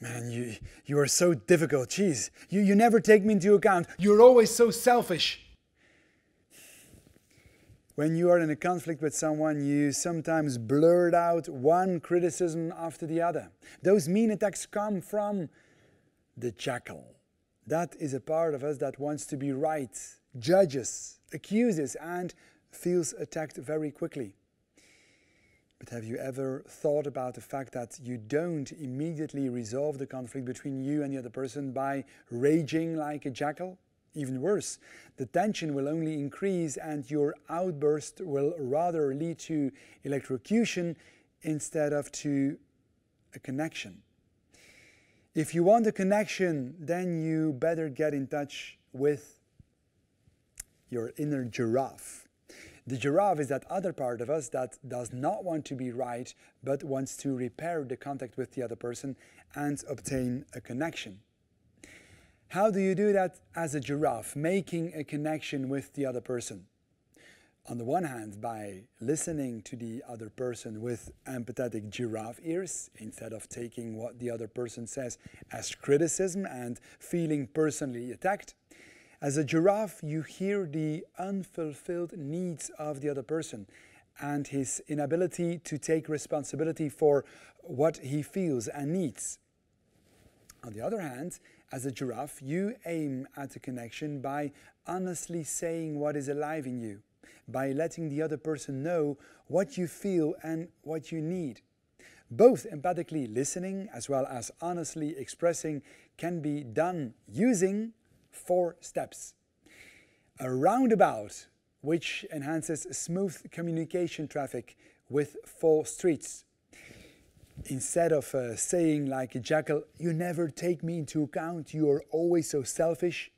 Man, you are so difficult. Jeez, you never take me into account. You're always so selfish. When you are in a conflict with someone, you sometimes blurt out one criticism after the other. Those mean attacks come from the jackal. That is a part of us that wants to be right, judges, accuses, and feels attacked very quickly. But have you ever thought about the fact that you don't immediately resolve the conflict between you and the other person by raging like a jackal? Even worse, the tension will only increase and your outburst will rather lead to electrocution instead of to a connection. If you want a connection, then you better get in touch with your inner giraffe. The giraffe is that other part of us that does not want to be right, but wants to repair the contact with the other person and obtain a connection. How do you do that as a giraffe, making a connection with the other person? On the one hand, by listening to the other person with empathetic giraffe ears, instead of taking what the other person says as criticism and feeling personally attacked. As a giraffe, you hear the unfulfilled needs of the other person and his inability to take responsibility for what he feels and needs. On the other hand, as a giraffe, you aim at a connection by honestly saying what is alive in you, by letting the other person know what you feel and what you need. Both empathically listening as well as honestly expressing can be done using 4 steps. A roundabout, which enhances smooth communication traffic with 4 streets. Instead of saying like a jackal, you never take me into account, you are always so selfish,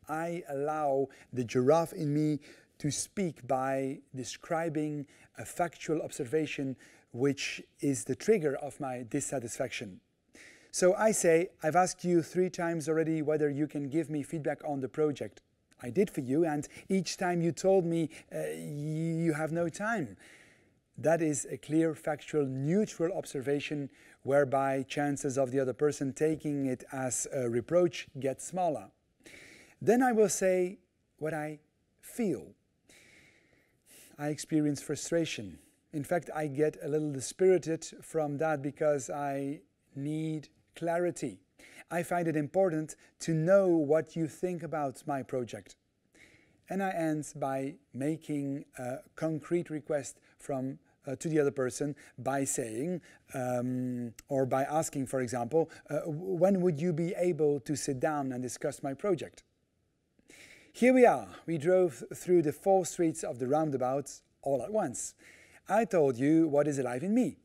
I allow the giraffe in me to speak by describing a factual observation which is the trigger of my dissatisfaction. So I say, I've asked you 3 times already whether you can give me feedback on the project. I did for you, and each time you told me you have no time. That is a clear, factual, neutral observation whereby chances of the other person taking it as a reproach get smaller. Then I will say what I feel. I experience frustration. In fact, I get a little dispirited from that because I need clarity. I find it important to know what you think about my project. And I end by making a concrete request to the other person by saying, or by asking, for example, when would you be able to sit down and discuss my project? Here we are. We drove through the 4 streets of the roundabout all at once. I told you what is alive in me.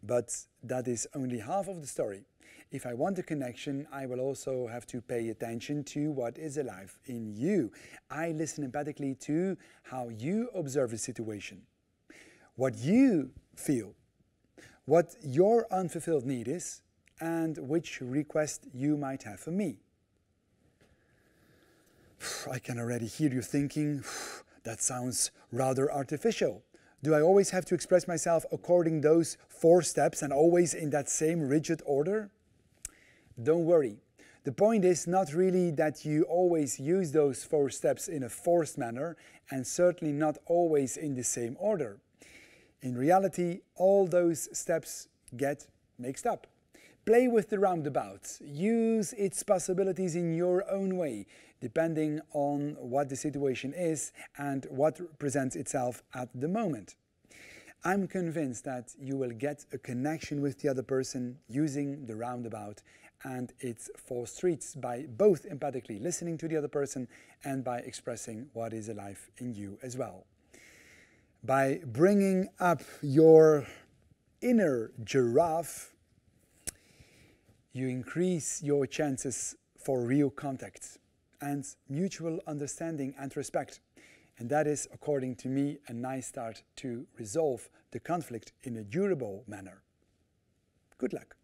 But that is only half of the story. If I want a connection, I will also have to pay attention to what is alive in you. I listen empathically to how you observe a situation, what you feel, what your unfulfilled need is, and which request you might have for me. I can already hear you thinking, that sounds rather artificial. Do I always have to express myself according to those 4 steps and always in that same rigid order? Don't worry. The point is not really that you always use those 4 steps in a forced manner and certainly not always in the same order. In reality, all those steps get mixed up. Play with the roundabout. Use its possibilities in your own way, depending on what the situation is and what presents itself at the moment. I'm convinced that you will get a connection with the other person using the roundabout and its 4 streets by both empathically listening to the other person and by expressing what is alive in you as well. By bringing up your inner giraffe, you increase your chances for real contact and mutual understanding and respect. And that is, according to me, a nice start to resolve the conflict in a durable manner. Good luck.